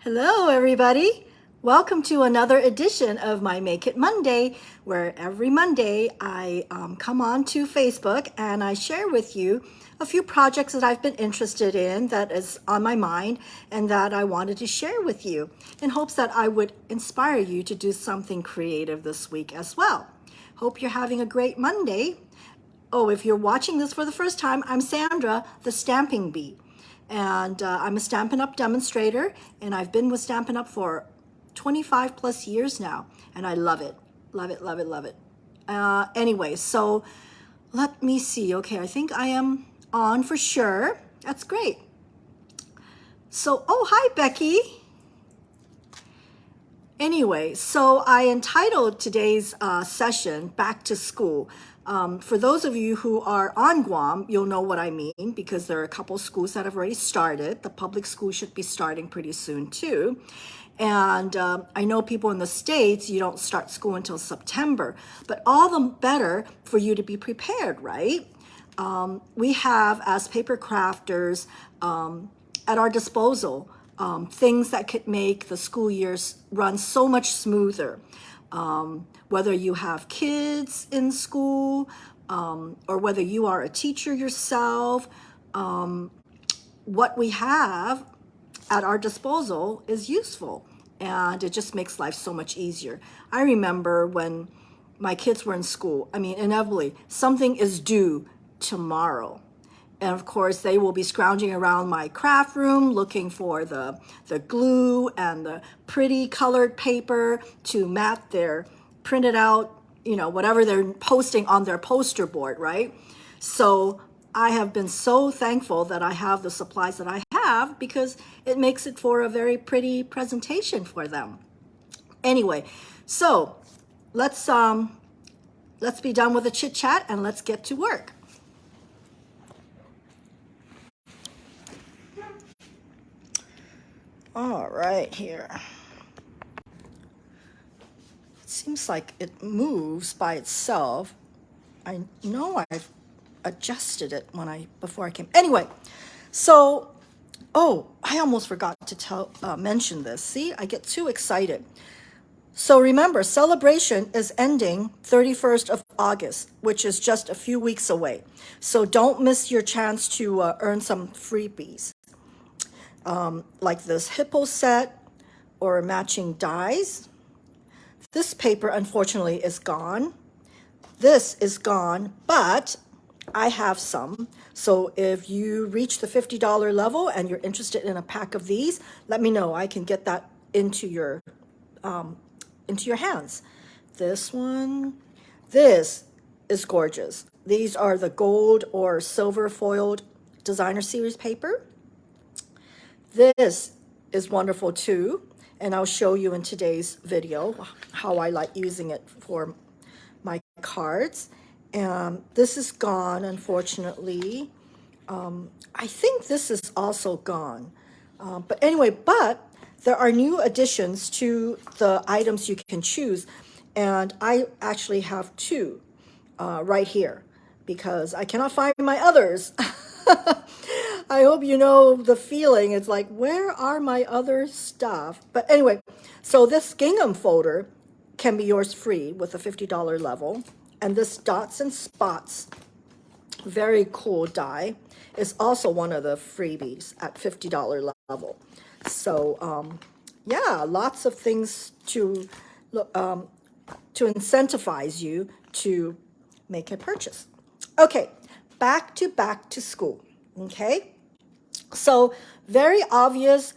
Hello, everybody. Welcome to another edition of my Make It Monday, where every Monday I come on to Facebook and I share with you a few projects that I've been interested in, that is on my mind, and that I wanted to share with you in hopes that I would inspire you to do something creative this week as well. Hope you're having a great Monday. Oh, if you're watching this for the first time, I'm Sandra, the Stamping Bee. And I'm a Stampin' Up demonstrator, and I've been with Stampin' Up for 25 plus years now, and I love it. Love it, love it, love it. Anyway, so let me see. Okay, I think I am on for sure. That's great. So, oh, hi, Becky. Anyway, so I entitled today's session, Back to School. For those of you who are on Guam, you'll know what I mean because there are a couple schools that have already started. The public school should be starting pretty soon too. And I know people in the States, you don't start school until September, but all the better for you to be prepared, right? We have, as paper crafters, at our disposal, things that could make the school years run so much smoother. Whether you have kids in school, or whether you are a teacher yourself, what we have at our disposal is useful, and it just makes life so much easier. I remember when my kids were in school, I mean, inevitably, something is due tomorrow. And of course, they will be scrounging around my craft room looking for the glue and the pretty colored paper to mat their printed out, whatever they're posting on their poster board, right? So I have been so thankful that I have the supplies that I have because it makes it for a very pretty presentation for them. Anyway, so let's be done with the chit chat and let's get to work. All right, here. It seems like it moves by itself. I know I've adjusted it before I came. Anyway, so, oh, I almost forgot to mention this. See, I get too excited. So remember, celebration is ending 31st of August, which is just a few weeks away. So don't miss your chance to earn some freebies. Like this hippo set or matching dies. This paper, unfortunately, is gone. This is gone, but I have some. So if you reach the $50 level and you're interested in a pack of these, let me know. I can get that into your hands. This one, this is gorgeous. These are the gold or silver foiled designer series paper. This is wonderful too, and I'll show you in today's video how I like using it for my cards. And this is gone, unfortunately. I think this is also gone. But anyway, there are new additions to the items you can choose, and I actually have two right here because I cannot find my others. I hope you know the feeling. It's like, where are my other stuff? But anyway, so this gingham folder can be yours free with a $50 level. And this dots and spots, very cool die, is also one of the freebies at $50 level. So yeah, lots of things to incentivize you to make a purchase. Okay, back to school. Okay, so very obvious,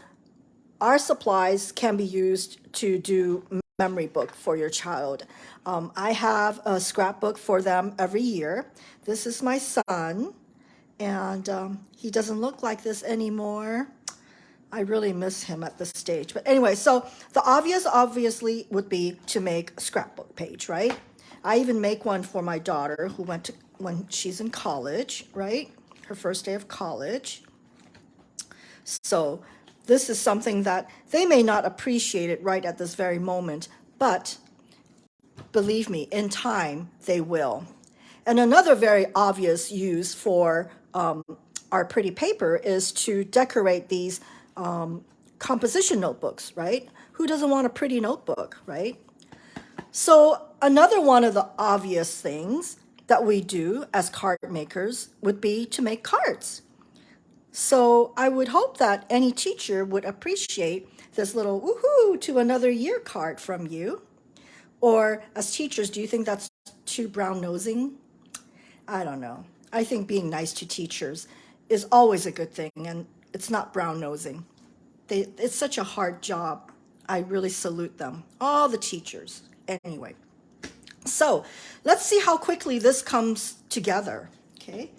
our supplies can be used to do memory book for your child. I have a scrapbook for them every year. This is my son, and he doesn't look like this anymore. I really miss him at this stage. But anyway, so the obviously would be to make a scrapbook page, right? I even make one for my daughter when she's in college, right? Her first day of college. So this is something that they may not appreciate it right at this very moment, but believe me, in time, they will. And another very obvious use for our pretty paper is to decorate these composition notebooks, right? Who doesn't want a pretty notebook, right? So another one of the obvious things that we do as card makers would be to make cards. So I would hope that any teacher would appreciate this little woohoo to another year card from you. Or as teachers, do you think that's too brown-nosing? I don't know. I think being nice to teachers is always a good thing, and it's not brown-nosing. It's such a hard job. I really salute them, all the teachers. Anyway, so let's see how quickly this comes together, okay?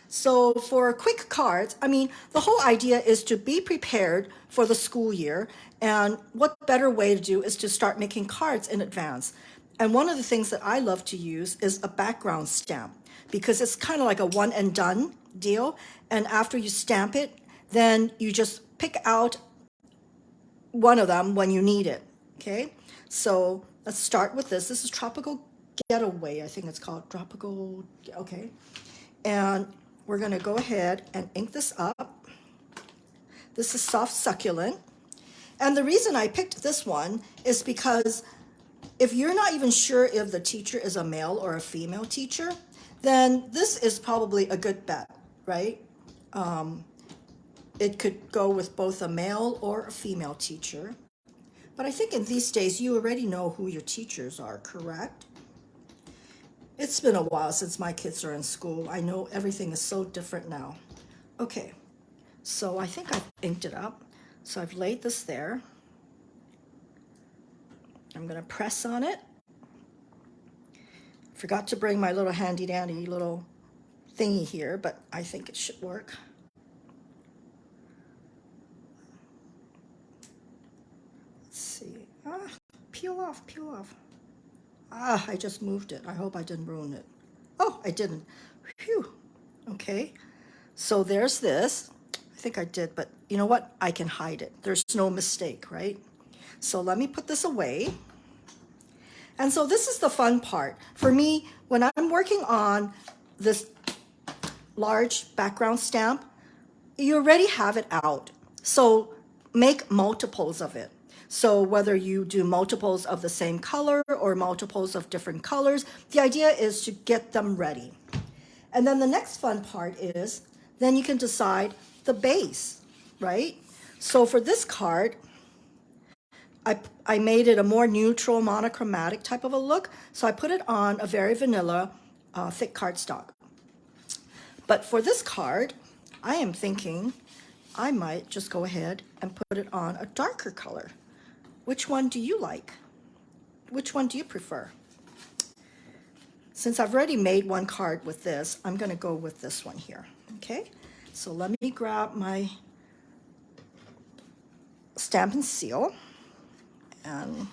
So for quick cards, I mean, the whole idea is to be prepared for the school year, and what better way to do is to start making cards in advance. And one of the things that I love to use is a background stamp, because it's kind of like a one and done deal, and after you stamp it, then you just pick out one of them when you need it, okay? So let's start with this. This is Tropical Getaway, I think it's called Tropical, okay? And we're gonna go ahead and ink this up. This is Soft Succulent. And the reason I picked this one is because if you're not even sure if the teacher is a male or a female teacher, then this is probably a good bet, right? It could go with both a male or a female teacher. But I think in these days, you already know who your teachers are, correct? It's been a while since my kids are in school. I know everything is so different now. Okay, so I think I've inked it up. So I've laid this there. I'm gonna press on it. Forgot to bring my little handy dandy little thingy here, but I think it should work. Let's see. Peel off, peel off. I just moved it. I hope I didn't ruin it. Oh, I didn't. Phew. Okay. So there's this. I think I did, but you know what? I can hide it. There's no mistake, right? So let me put this away. And so this is the fun part. For me, when I'm working on this large background stamp, you already have it out. So make multiples of it. So whether you do multiples of the same color or multiples of different colors, the idea is to get them ready. And then the next fun part is, then you can decide the base, right? So for this card, I made it a more neutral monochromatic type of a look. So I put it on a very vanilla thick cardstock. But for this card, I am thinking I might just go ahead and put it on a darker color. Which one do you like? Which one do you prefer? Since I've already made one card with this, I'm going to go with this one here. Okay, so let me grab my stamp and seal. And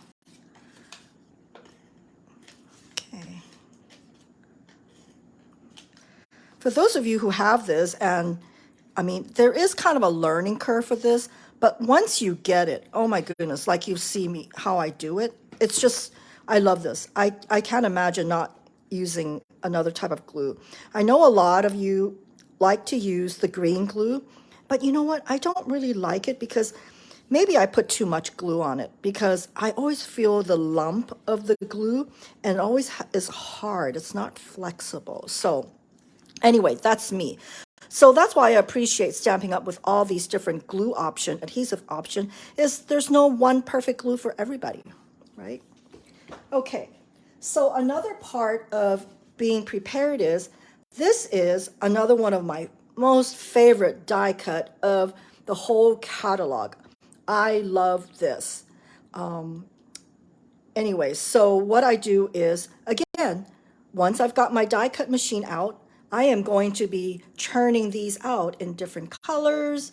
okay. For those of you who have this, and I mean, there is kind of a learning curve for this, but once you get it, oh my goodness, like you see me, how I do it, it's just, I love this. I can't imagine not using another type of glue. I know a lot of you like to use the green glue, but you know what? I don't really like it because maybe I put too much glue on it, because I always feel the lump of the glue and it always is hard. It's not flexible. So anyway, that's me. So that's why I appreciate Stampin' Up! With all these different glue option, adhesive option, is there's no one perfect glue for everybody, right? Okay, so another part of being prepared is, this is another one of my most favorite die cut of the whole catalog. I love this. Anyway, so what I do is, again, once I've got my die cut machine out, I am going to be churning these out in different colors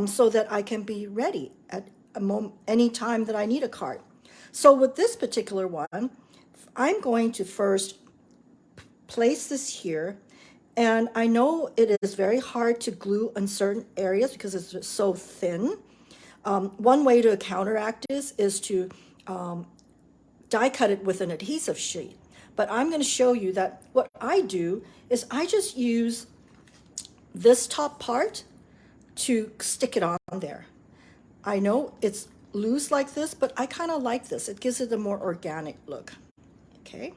so that I can be ready at any time that I need a card. So with this particular one, I'm going to first place this here. And I know it is very hard to glue in certain areas because it's so thin. One way to counteract this is to die cut it with an adhesive sheet. But I'm going to show you that what I do is I just use this top part to stick it on there. I know it's loose like this, but I kind of like this. It gives it a more organic look. Okay.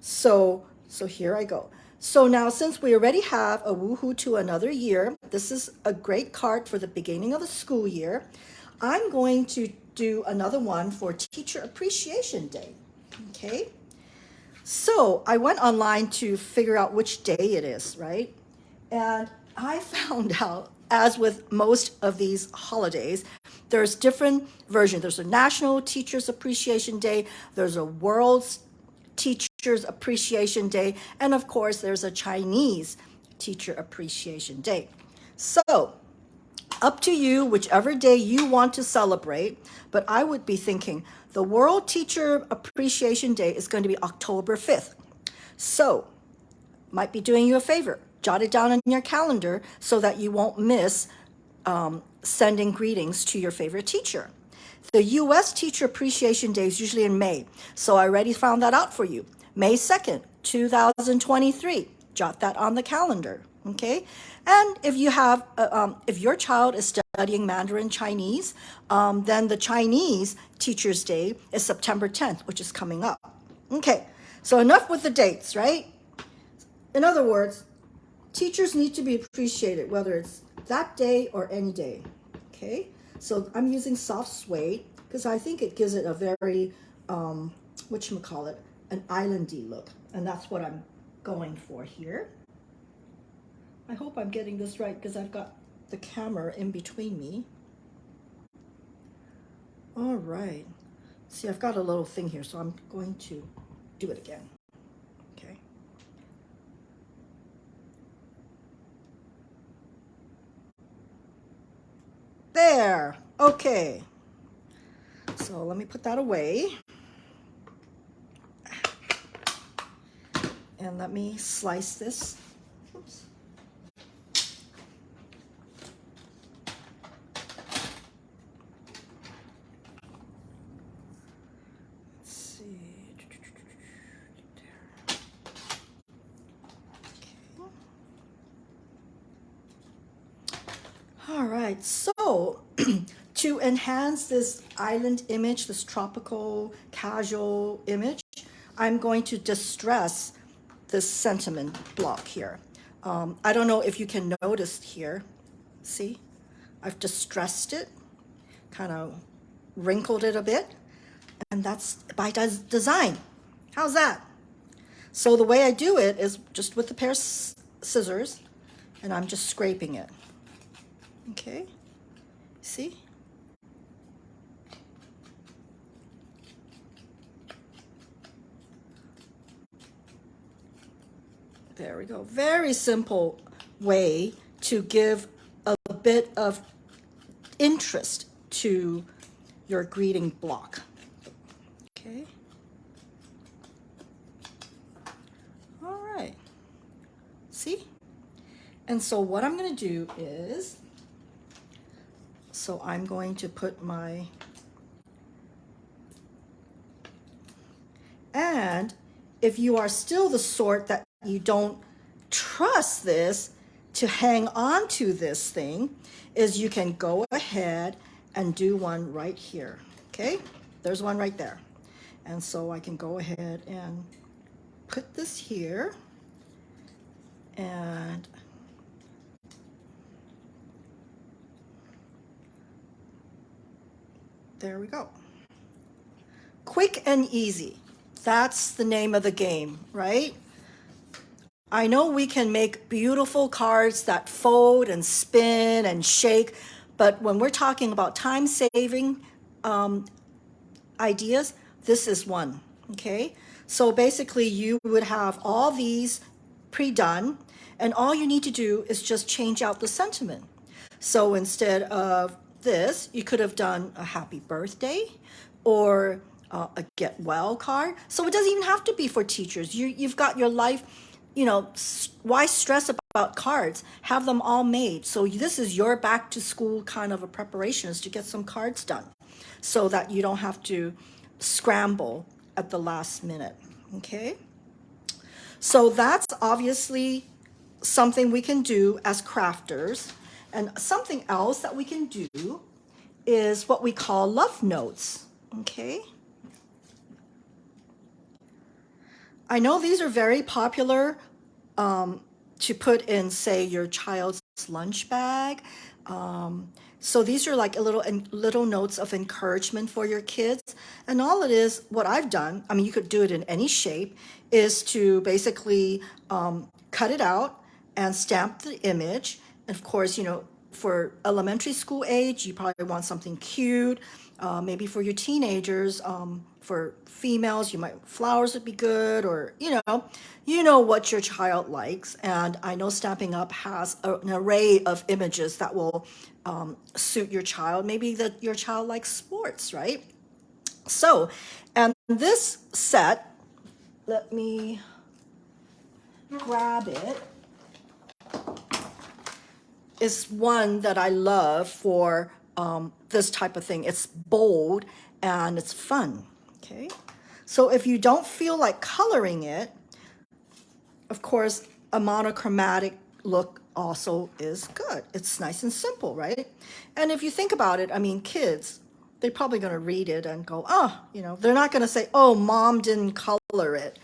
So here I go. So now since we already have a woohoo to another year, this is a great card for the beginning of the school year. I'm going to do another one for Teacher Appreciation Day. Okay. So I went online to figure out which day it is, right? And I found out, as with most of these holidays, there's different versions. There's a National Teachers Appreciation Day, there's a World Teachers Appreciation Day, and of course, there's a Chinese Teacher Appreciation Day. So, up to you, whichever day you want to celebrate, but I would be thinking the World Teacher Appreciation Day is going to be October 5th. So, might be doing you a favor. Jot it down on your calendar so that you won't miss sending greetings to your favorite teacher. The U.S. Teacher Appreciation Day is usually in May, so I already found that out for you. May 2nd, 2023. Jot that on the calendar, okay? And if you have, if your child is studying Mandarin Chinese, then the Chinese Teacher's Day is September 10th, which is coming up. Okay, so enough with the dates, right? In other words, teachers need to be appreciated, whether it's that day or any day, okay? So I'm using soft suede because I think it gives it a very, whatchamacallit, an islandy look. And that's what I'm going for here. I hope I'm getting this right because I've got the camera in between me. All right. See, I've got a little thing here, so I'm going to do it again. Okay. There. Okay. So let me put that away. And let me slice this. Oops. Let's see. All right, so to enhance this island image, this tropical, casual image, I'm going to distress this sentiment block here. I don't know if you can notice here. See, I've distressed it, kind of wrinkled it a bit, and that's by design. How's that? So the way I do it is just with a pair of scissors, and I'm just scraping it. Okay, see? There we go. Very simple way to give a bit of interest to your greeting block. Okay. All right. See? And so what I'm going to do is, so I'm going to put my, and if you are still the sort that you don't trust this to hang on to this thing, is you can go ahead and do one right here. Okay, there's one right there. And so I can go ahead and put this here, and there we go. Quick and easy. That's the name of the game, right? I know we can make beautiful cards that fold and spin and shake, but when we're talking about time-saving ideas, this is one, okay? So basically you would have all these pre-done, and all you need to do is just change out the sentiment. So instead of this, you could have done a happy birthday or a get well card. So it doesn't even have to be for teachers. You've got your life, you know, why stress about cards? Have them all made. So this is your back to school kind of a preparation, is to get some cards done so that you don't have to scramble at the last minute, okay? So that's obviously something we can do as crafters. And something else that we can do is what we call love notes, okay? I know these are very popular to put in, say, your child's lunch bag. So these are like little notes of encouragement for your kids. And all it is, what I've done, I mean, you could do it in any shape, is to basically cut it out and stamp the image. And of course, you know, for elementary school age, you probably want something cute. Maybe for your teenagers, for females, you might flowers would be good, or you know what your child likes. And I know Stampin' Up has an array of images that will suit your child. Maybe that your child likes sports, right? So, and this set, let me grab it, is one that I love for this type of thing. It's bold and it's fun, okay? So if you don't feel like coloring it, of course, a monochromatic look also is good. It's nice and simple, right? And if you think about it, I mean, kids, they're probably going to read it and go, oh, you know, they're not going to say, oh, mom didn't color it.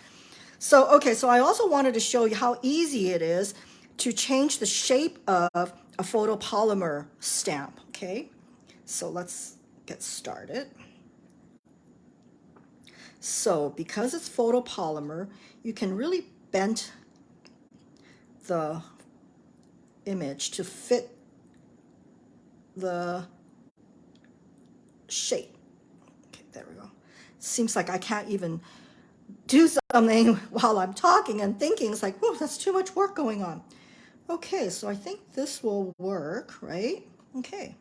So, okay, so I also wanted to show you how easy it is to change the shape of a photopolymer stamp, okay? So let's get started. So because it's photopolymer, you can really bend the image to fit the shape. Okay, there we go. Seems like I can't even do something while I'm talking and thinking. It's like, oh, that's too much work going on. Okay, so I think this will work, right? Okay.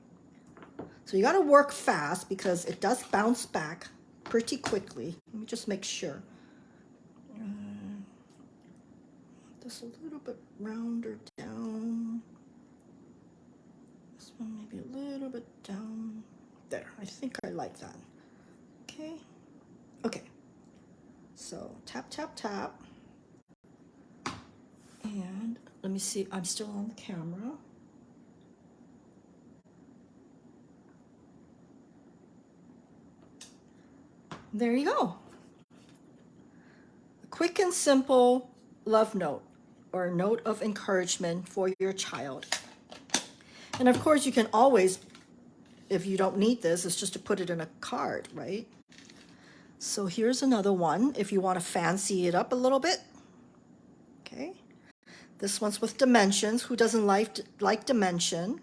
So you got to work fast because it does bounce back pretty quickly. Let me just make sure. This a little bit rounder down. This one maybe a little bit down. There, I think I like that. Okay. Okay. So tap, tap, tap. And let me see, I'm still on the camera. There you go. A quick and simple love note or note of encouragement for your child. And of course, you can always, if you don't need this, it's just to put it in a card, right? So here's another one if you want to fancy it up a little bit. Okay. This one's with dimensions. Who doesn't like dimension?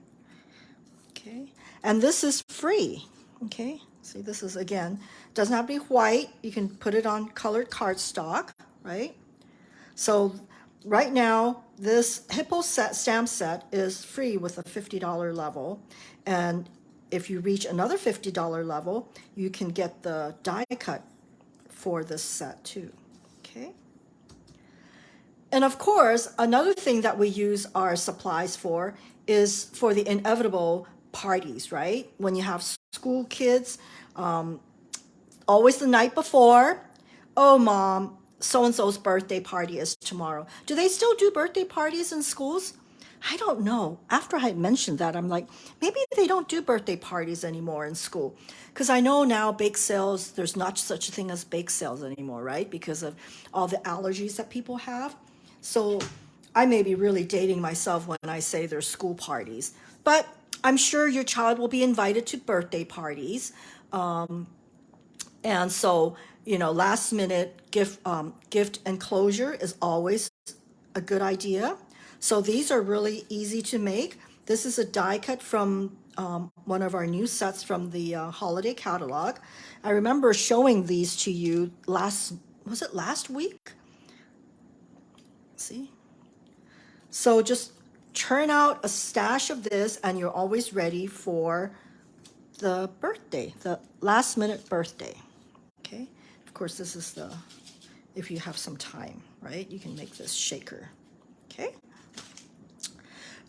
Okay. And this is free. Okay. See, this is, again, doesn't have to be white. You can put it on colored cardstock, right? So right now, this Hippo stamp set is free with a $50 level. And if you reach another $50 level, you can get the die cut for this set too, okay? And of course, another thing that we use our supplies for is for the inevitable parties, right? When you have school kids, always the night before, oh, mom, so-and-so's birthday party is tomorrow. Do they still do birthday parties in schools? I don't know. After I mentioned that, I'm like, maybe they don't do birthday parties anymore in school. Because I know now bake sales, there's not such a thing as bake sales anymore, right? Because of all the allergies that people have. So I may be really dating myself when I say there's school parties. But I'm sure your child will be invited to birthday parties. And so, you know, last minute gift enclosure is always a good idea. So these are really easy to make. This is a die cut from one of our new sets from the holiday catalog. I remember showing these to you was it last week? See? So just churn out a stash of this and you're always ready for the birthday, the last minute birthday. Okay, of course, this is if you have some time, right? You can make this shaker, okay?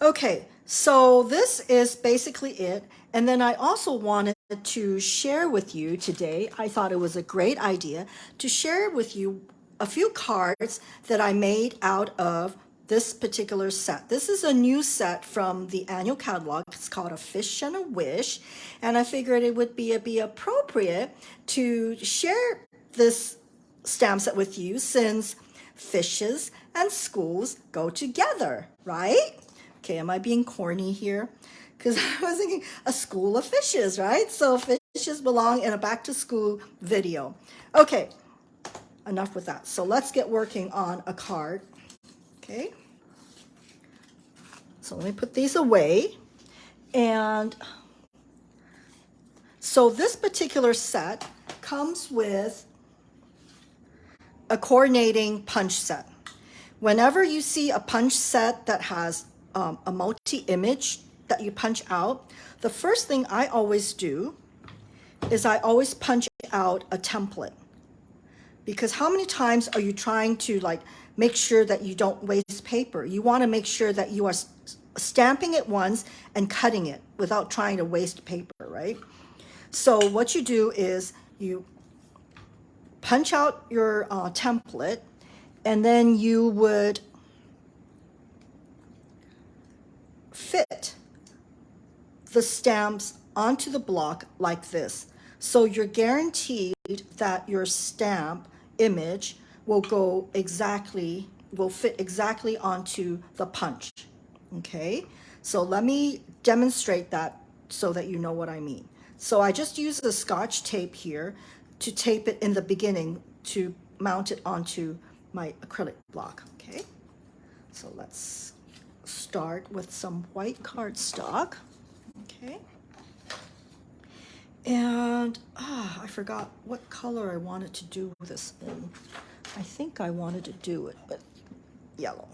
Okay, so this is basically it. And then I also wanted to share with you today, I thought it was a great idea to share with you a few cards that I made out of this particular set. This is a new set from the annual catalog. It's called A Fish and a Wish, and I figured it would be appropriate to share this stamp set with you since fishes and schools go together, right? Okay, am I being corny here? Because I was thinking a school of fishes, right? So fishes belong in a back to school video. Okay, enough with that. So let's get working on a card. Okay, so let me put these away. And so this particular set comes with a coordinating punch set. Whenever you see a punch set that has a multi-image that you punch out, the first thing I always do is I always punch out a template. Because how many times are you trying to like make sure that you don't waste paper? You want to make sure that you are stamping it once and cutting it without trying to waste paper, right? So what you do is you punch out your template, and then you would fit the stamps onto the block like this. So you're guaranteed that your stamp image will fit exactly onto the punch. Okay, so let me demonstrate that so that you know what I mean. So I just use the Scotch tape here to tape it in the beginning to mount it onto my acrylic block. Okay, so let's start with some white cardstock. Okay, and I forgot what color I wanted to do this in. I think I wanted to do it with yellow.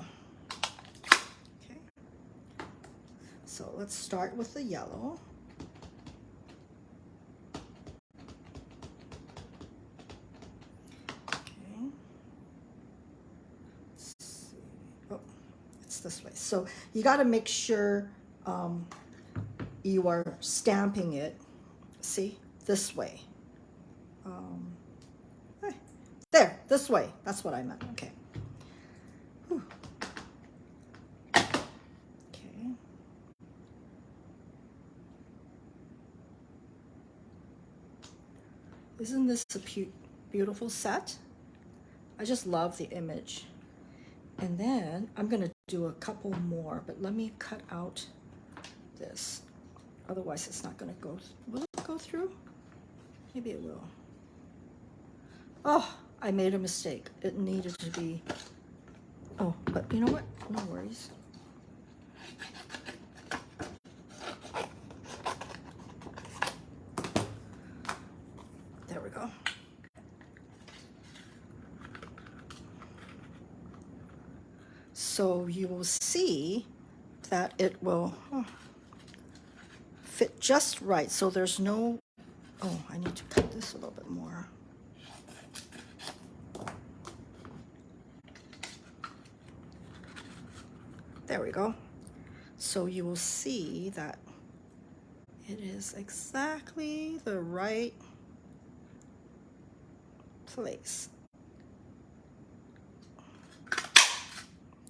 Okay, so let's start with the yellow. Okay, let's see. Oh, it's this way. So you got to make sure you are stamping it, see, this way. There, this way. That's what I meant. Okay. Whew. Okay. Isn't this a beautiful set? I just love the image. And then I'm going to do a couple more, but let me cut out this. Otherwise, it's not going to go. Will it go through? Maybe it will. Oh, I made a mistake. It needed to be. Oh, but you know what? No worries. There we go. So you will see that it will fit just right. So there's no, oh, I need to cut this a little bit more. There we go. So you will see that it is exactly the right place.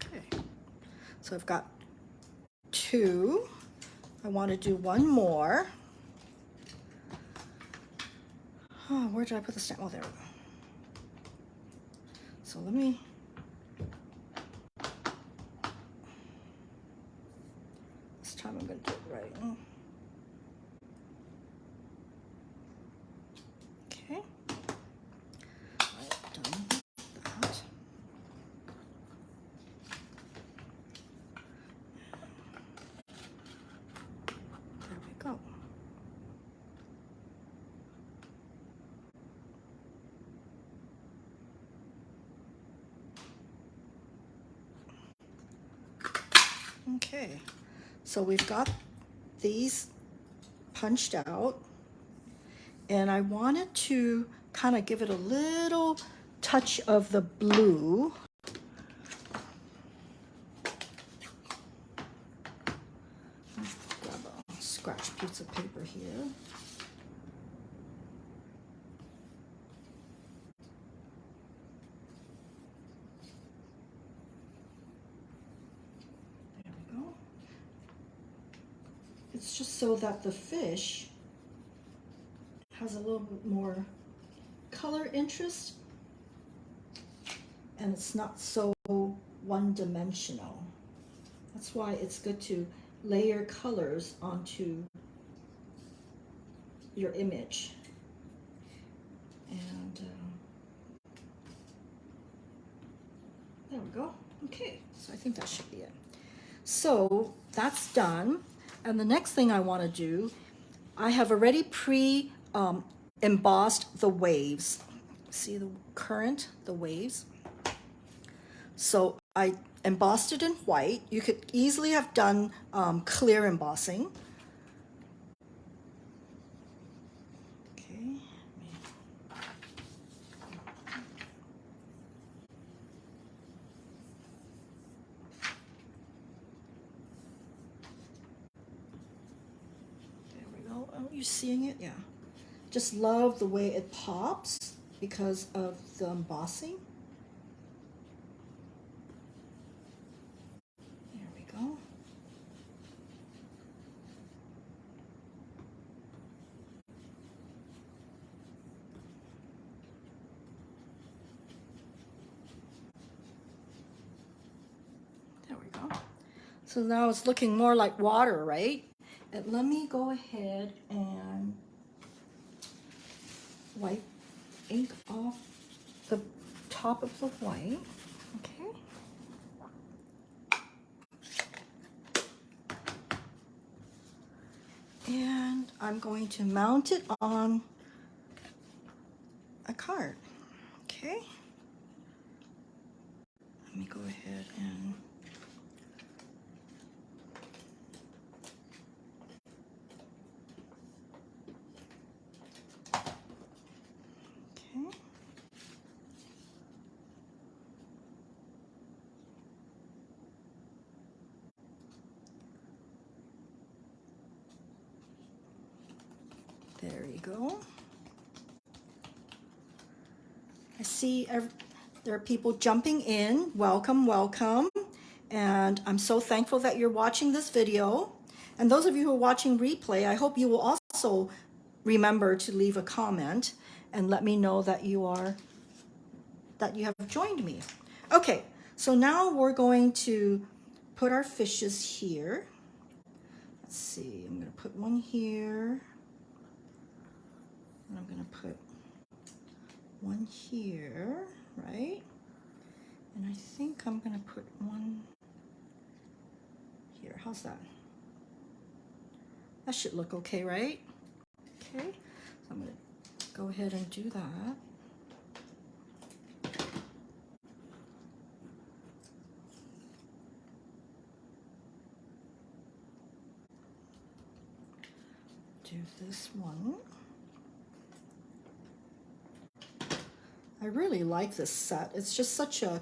Okay, so I've got two. I want to do one more. Oh, where did I put the stamp? Oh, there we go. So let me, this time I'm going to do it right. Okay. All right, done that. There we go. Okay, so we've got these punched out, and I wanted to kind of give it a little touch of the blue. Grab a scratch piece of paper here. It's just so that the fish has a little bit more color interest and it's not so one-dimensional. That's why it's good to layer colors onto your image. And there we go. Okay, so I think that should be it. So that's done. And the next thing I want to do, I have already embossed the waves. See the current, the waves? So I embossed it in white. You could easily have done clear embossing. Okay. There we go. Are you seeing it? Yeah. Just love the way it pops because of the embossing. There we go. There we go. So now it's looking more like water, right? And let me go ahead and wipe ink off the top of the white. Okay. And I'm going to mount it on a card. Okay. Let me go ahead and okay. There you go. I see there are people jumping in. Welcome, welcome. And I'm so thankful that you're watching this video. And those of you who are watching replay, I hope you will also remember to leave a comment and let me know that you have joined me. Okay, so now we're going to put our fishes here. Let's see, I'm going to put one here. And I'm going to put one here, right? And I think I'm going to put one here. How's that? That should look okay, right? Okay, so I'm going to go ahead and do that. Do this one. I really like this set. It's just such a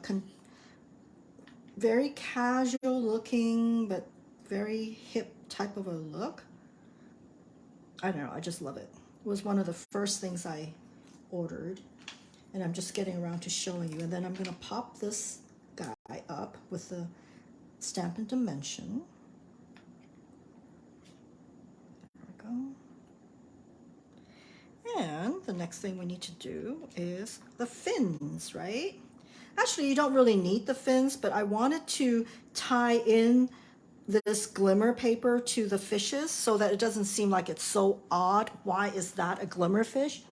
very casual looking, but very hip type of a look. I don't know, I just love it. It was one of the first things I ordered, and I'm just getting around to showing you. And then I'm gonna pop this guy up with the Stampin' Dimension. There we go. And the next thing we need to do is the fins, right? Actually, you don't really need the fins, but I wanted to tie in this glimmer paper to the fishes so that it doesn't seem like it's so odd. Why is that a glimmer fish?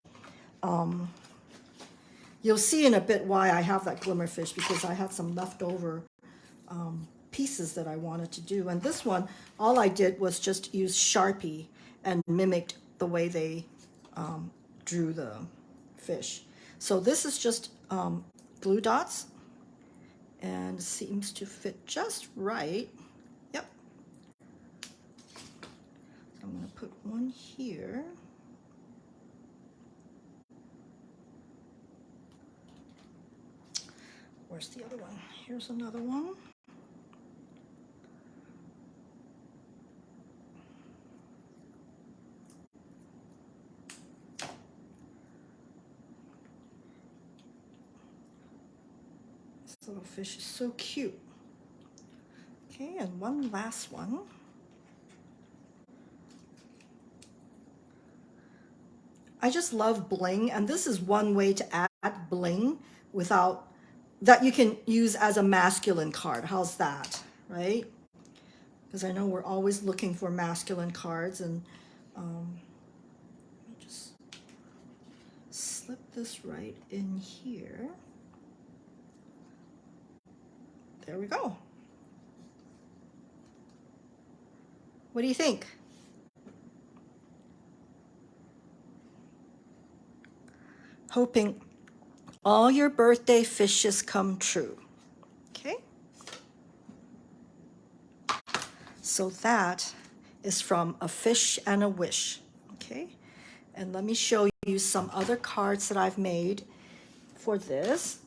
You'll see in a bit why I have that glimmer fish, because I had some leftover pieces that I wanted to do. And this one, all I did was just use Sharpie and mimicked the way they drew the fish. So this is just glue dots and seems to fit just right. Yep. So I'm going to put one here. Where's the other one? Here's another one. This little fish is so cute. Okay, and one last one. I just love bling, and this is one way to add bling without that you can use as a masculine card. How's that, right? Because I know we're always looking for masculine cards, and let me just slip this right in here. There we go. What do you think? Hoping all your birthday fishes come true. Okay? So that is from A Fish and a Wish. Okay? And let me show you some other cards that I've made for this.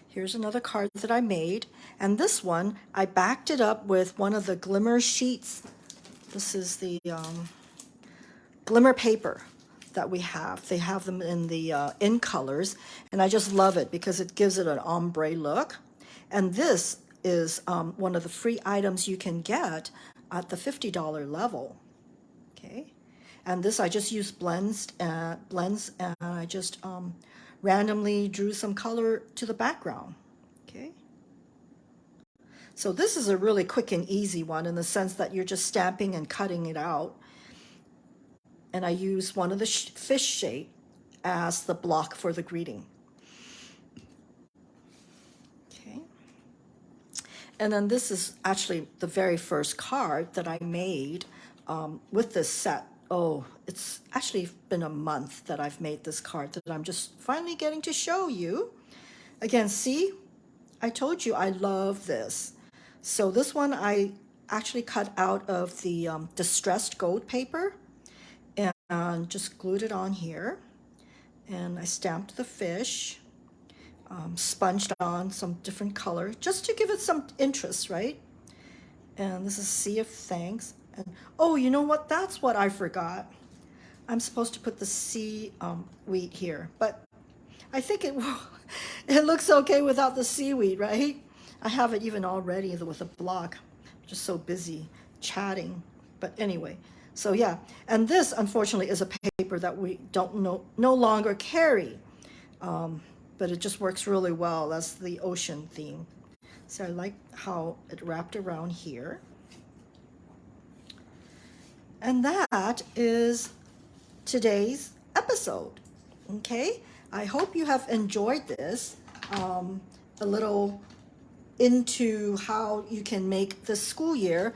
Here's another card that I made. And this one, I backed it up with one of the glimmer sheets. This is the glimmer paper that we have. They have them in the in colors, and I just love it because it gives it an ombre look. And this is one of the free items you can get at the $50 level. Okay, and this I just used blends, and I just randomly drew some color to the background. Okay. So this is a really quick and easy one in the sense that you're just stamping and cutting it out. And I use one of the fish shape as the block for the greeting. Okay. And then this is actually the very first card that I made with this set. Oh, it's actually been a month that I've made this card that I'm just finally getting to show you. Again, see, I told you I love this. So this one I actually cut out of the distressed gold paper and just glued it on here. And I stamped the fish, sponged on some different color just to give it some interest, right? And this is Sea of Thanks. And oh, you know what? That's what I forgot. I'm supposed to put the seaweed here, but I think it looks okay without the seaweed, right? I have it even already with a block. I'm just so busy chatting. But anyway, so yeah. And this, unfortunately, is a paper that we don't no longer carry. But it just works really well. That's the ocean theme. So I like how it wrapped around here. And that is today's episode. Okay? I hope you have enjoyed this. A little into how you can make the school year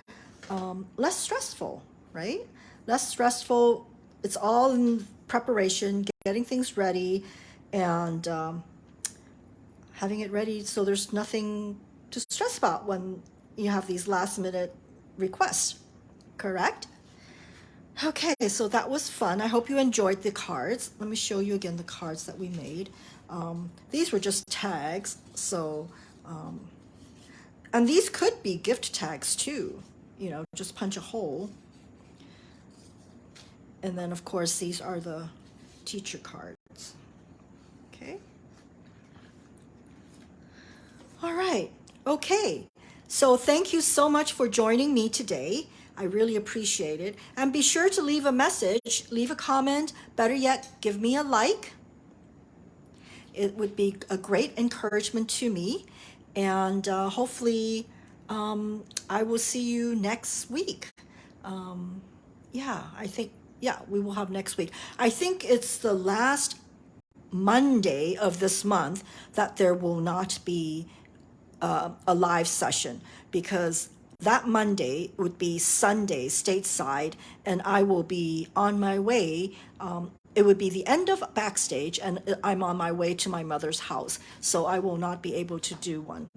less stressful, right? Less stressful. It's all in preparation, getting things ready, and having it ready so there's nothing to stress about when you have these last minute requests, correct? Okay, so that was fun. I hope you enjoyed the cards. Let me show you again the cards that we made. These were just tags, so and these could be gift tags too, you know, just punch a hole. And then of course these are the teacher cards. Okay. All right. Okay. So thank you so much for joining me today. I really appreciate it. And be sure to leave a message, leave a comment, better yet, give me a like. It would be a great encouragement to me. And hopefully I will see you next week. We will have next week. I think it's the last Monday of this month that there will not be a live session, because that Monday would be Sunday stateside, and I will be on my way. It would be the end of backstage, and I'm on my way to my mother's house, so I will not be able to do one.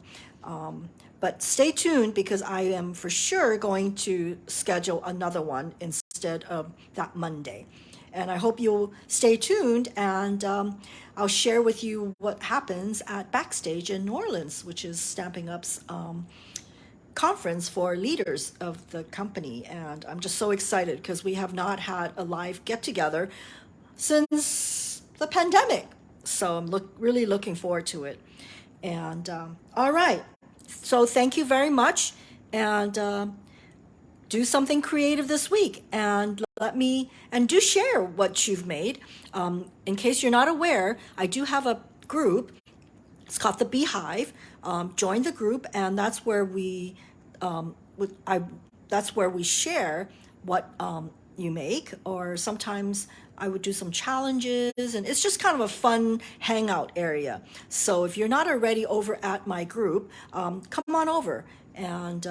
But stay tuned, because I am for sure going to schedule another one instead of that Monday. And I hope you'll stay tuned, and I'll share with you what happens at Backstage in New Orleans, which is Stampin' Up's conference for leaders of the company. And I'm just so excited because we have not had a live get-together since the pandemic. So I'm really looking forward to it. And all right. So thank you very much. And do something creative this week and do share what you've made. In case you're not aware, I do have a group. It's called the Beehive. Join the group, and that's where that's where we share what you make, or sometimes I would do some challenges, and it's just kind of a fun hangout area. So if you're not already over at my group, come on over. And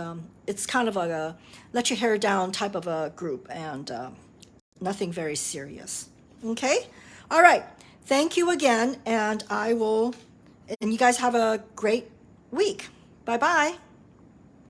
it's kind of a let your hair down type of a group, and nothing very serious. Okay? All right. Thank you again, and and you guys have a great week. Bye bye.